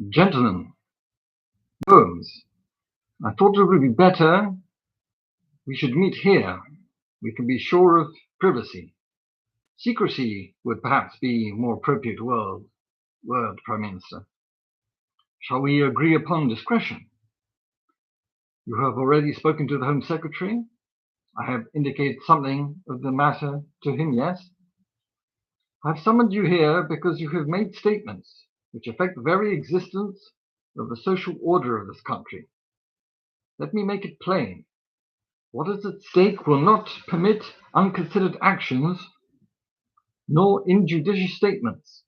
Gentlemen, Holmes, I thought it would be better we should meet here. We can be sure of privacy. Secrecy would perhaps be a more appropriate word, Prime Minister. Shall we agree upon discretion? You have already spoken to the Home Secretary. I have indicated something of the matter to him, yes? I have summoned you here because you have made statements which affect the very existence of the social order of this country. Let me make it plain. What is at stake will not permit unconsidered actions nor injudicious statements.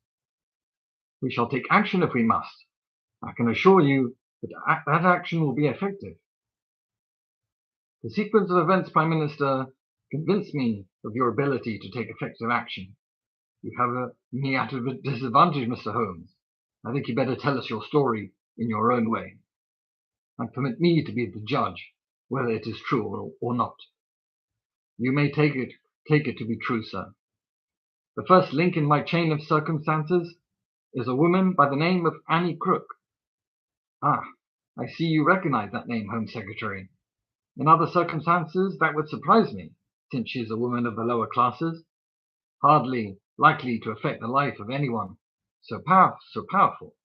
We shall take action if we must. I can assure you that that action will be effective. The sequence of events, Prime Minister, convinced me of your ability to take effective action. You have me at a disadvantage, Mr. Holmes. I think you better tell us your story in your own way, and permit me to be the judge whether it is true or not. You may take it to be true, sir. The first link in my chain of circumstances is a woman by the name of Annie Crook. Ah, I see you recognize that name, Home Secretary. In other circumstances, that would surprise me, since she is a woman of the lower classes, hardly likely to affect the life of anyone so powerful.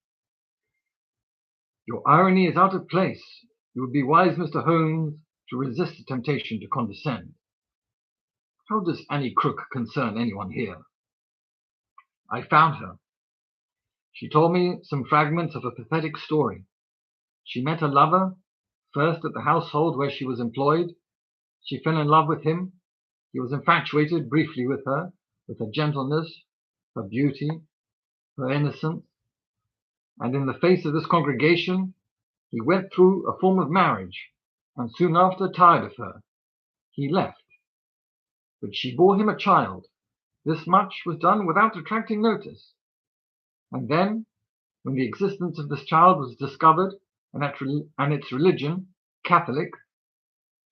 Your irony is out of place. It would be wise, Mr. Holmes, to resist the temptation to condescend. How does Annie Crook concern anyone here? I found her. She told me some fragments of a pathetic story. She met a lover, first at the household where she was employed. She fell in love with him. He was infatuated briefly with her gentleness, her beauty, her innocence. And in the face of this congregation, he went through a form of marriage, and soon after tired of her. He left. But she bore him a child. This much was done without attracting notice. And then, when the existence of this child was discovered, and its religion, Catholic,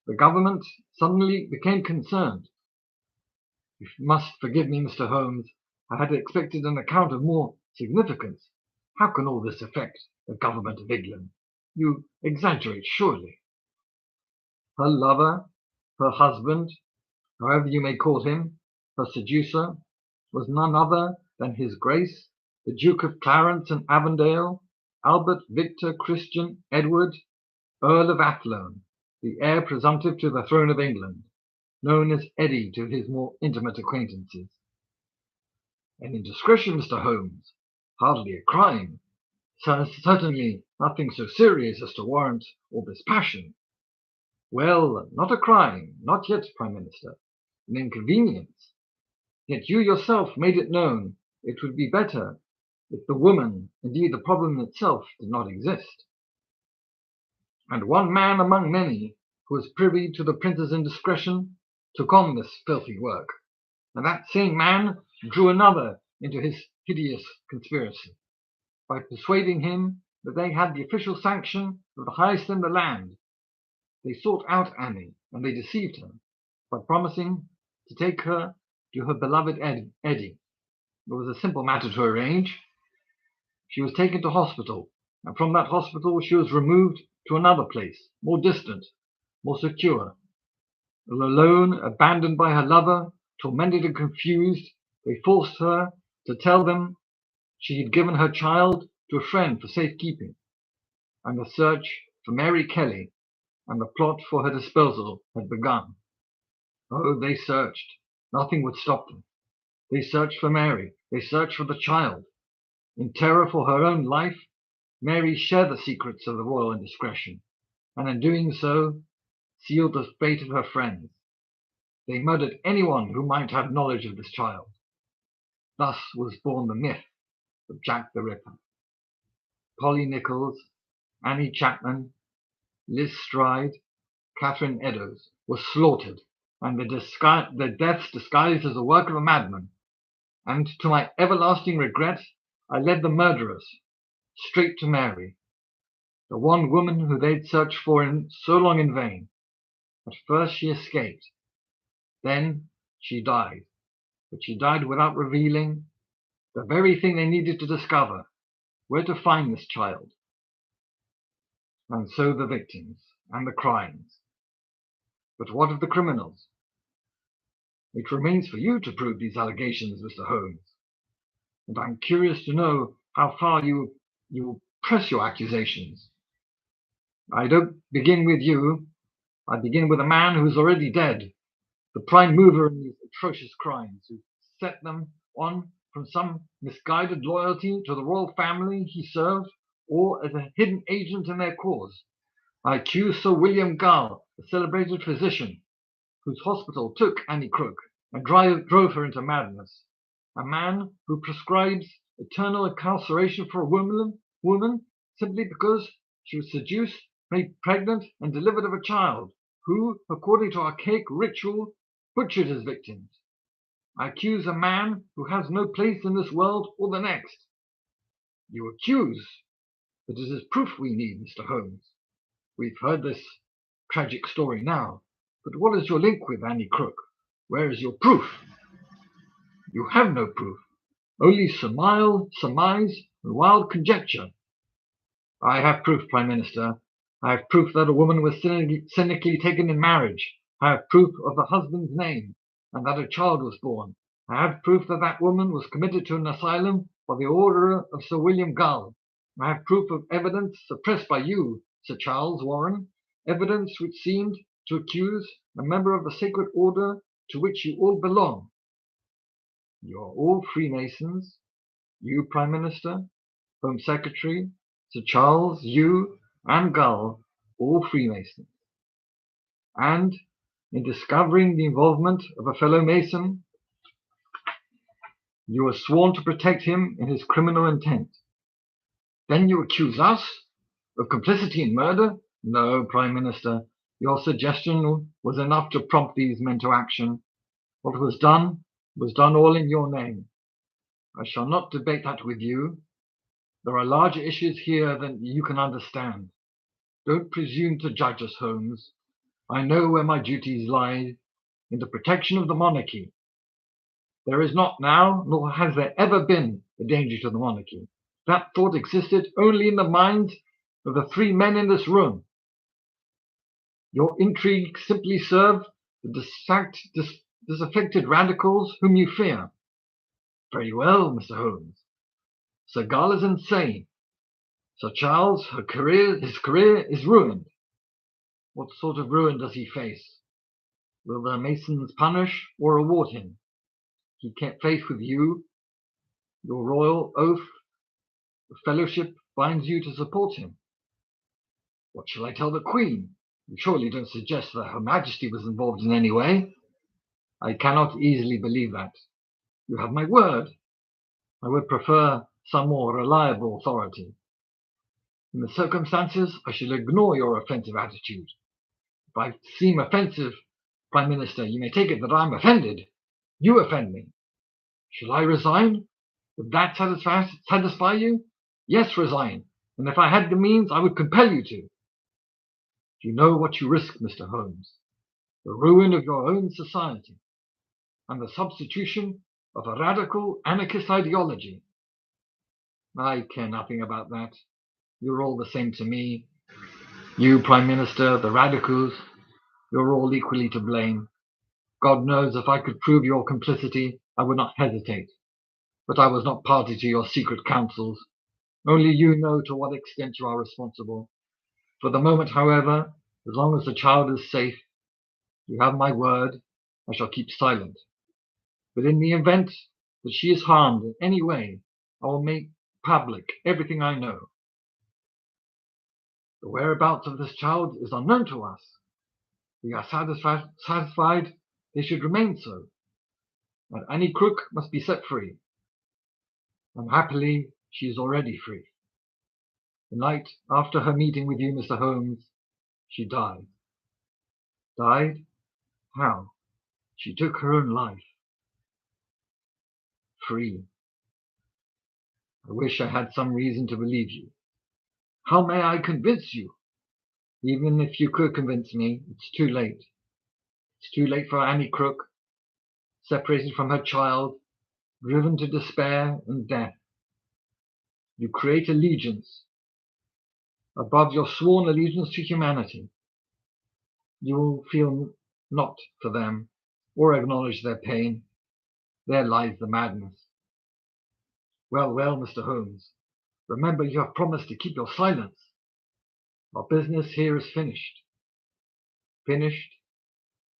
the government suddenly became concerned. You must forgive me, Mr. Holmes. I had expected an account of more significance. How can all this affect the government of England? You exaggerate, surely. Her lover, her husband, however you may call him, her seducer, was none other than His Grace, the Duke of Clarence and Avondale, Albert Victor Christian Edward, Earl of Athlone, the heir presumptive to the throne of England, known as Eddie to his more intimate acquaintances. An indiscretion, Mr. Holmes, hardly a crime. Certainly nothing so serious as to warrant all this passion. Well, not a crime, not yet, Prime Minister. An inconvenience. Yet you yourself made it known it would be better if the woman, indeed the problem itself, did not exist. And one man among many who was privy to the prince's indiscretion took on this filthy work, and that same man drew another into his hideous conspiracy by persuading him that they had the official sanction of the highest in the land. They sought out Annie, and they deceived her by promising to take her to her beloved Eddie. It was a simple matter to arrange. She was taken to hospital, and from that hospital she was removed to another place, more distant, more secure. Alone, abandoned by her lover, tormented and confused, they forced her to tell them she had given her child to a friend for safekeeping, and the search for Mary Kelly and the plot for her disposal had begun. Oh, they searched. Nothing would stop them. They searched for Mary. They searched for the child. In terror for her own life, Mary shared the secrets of the royal indiscretion, and in doing so, sealed the fate of her friends. They murdered anyone who might have knowledge of this child. Thus was born the myth of Jack the Ripper. Polly Nichols, Annie Chapman, Liz Stride, Catherine Eddowes were slaughtered, and their deaths disguised as the work of a madman. And to my everlasting regret, I led the murderers straight to Mary, the one woman who they'd searched for so long in vain. At first she escaped. Then she died. But she died without revealing the very thing they needed to discover, where to find this child, and so the victims and the crimes. But what of the criminals? It remains for you to prove these allegations, Mr. Holmes, and I'm curious to know how far you press your accusations. I don't begin with you. I begin with a man who's already dead, the prime mover in these atrocious crimes, who set them on from some misguided loyalty to the royal family he served, or as a hidden agent in their cause. I accuse Sir William Gull, the celebrated physician, whose hospital took Annie Crook and drove her into madness. A man who prescribes eternal incarceration for a woman simply because she was seduced, made pregnant, and delivered of a child, who, according to archaic ritual, butchered his victims. I accuse a man who has no place in this world or the next. You accuse, but it is proof we need, Mr. Holmes. We've heard this tragic story now, but what is your link with Annie Crook? Where is your proof? You have no proof, only surmise, and wild conjecture. I have proof, Prime Minister. I have proof that a woman was cynically taken in marriage. I have proof of the husband's name, and that a child was born. I have proof that that woman was committed to an asylum by the order of Sir William Gull. I have proof of evidence suppressed by you, Sir Charles Warren, evidence which seemed to accuse a member of the sacred order to which you all belong. You are all Freemasons. You, Prime Minister, Home Secretary, Sir Charles, you, and Gull, all Freemasons. And in discovering the involvement of a fellow Mason, you are sworn to protect him in his criminal intent. Then you accuse us of complicity in murder? No, Prime Minister, your suggestion was enough to prompt these men to action. What was done all in your name. I shall not debate that with you. There are larger issues here than you can understand. Don't presume to judge us, Holmes. I know where my duties lie, in the protection of the monarchy. There is not now, nor has there ever been, a danger to the monarchy. That thought existed only in the minds of the three men in this room. Your intrigue simply served the disaffected radicals whom you fear. Very well, Mr. Holmes. Sir Gull is insane. Sir Charles, his career is ruined. What sort of ruin does he face? Will the Masons punish or reward him? He kept faith with you. Your royal oath of fellowship binds you to support him. What shall I tell the Queen? You surely don't suggest that Her Majesty was involved in any way? I cannot easily believe that. You have my word. I would prefer some more reliable authority. In the circumstances, I shall ignore your offensive attitude. If I seem offensive, Prime Minister, you may take it that I am offended. You offend me. Shall I resign? Would that satisfy you? Yes, resign. And if I had the means, I would compel you to. You know what you risk, Mr. Holmes. The ruin of your own society and the substitution of a radical anarchist ideology. I care nothing about that. You're all the same to me. You, Prime Minister, the radicals, you're all equally to blame. God knows if I could prove your complicity, I would not hesitate. But I was not party to your secret councils. Only you know to what extent you are responsible. For the moment, however, as long as the child is safe, you have my word, I shall keep silent. But in the event that she is harmed in any way, I will make public everything I know. The whereabouts of this child is unknown to us. We are satisfied they should remain so. And Annie Crook must be set free. Unhappily, she is already free. The night after her meeting with you, Mr. Holmes, she died. Died? How? She took her own life. Free. I wish I had some reason to believe you. How may I convince you? Even if you could convince me, it's too late. It's too late for Annie Crook, separated from her child, driven to despair and death. you create allegiance above your sworn allegiance to humanity, you will feel not for them or acknowledge their pain. There lies the madness. Well, well, Mr. Holmes, remember you have promised to keep your silence. Our business here is finished. Finished?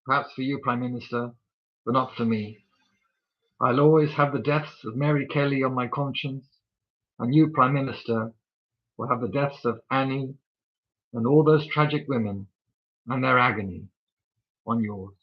Perhaps for you, Prime Minister, but not for me. I'll always have the deaths of Mary Kelly on my conscience, and you, Prime Minister, will have the deaths of Annie and all those tragic women and their agony on yours.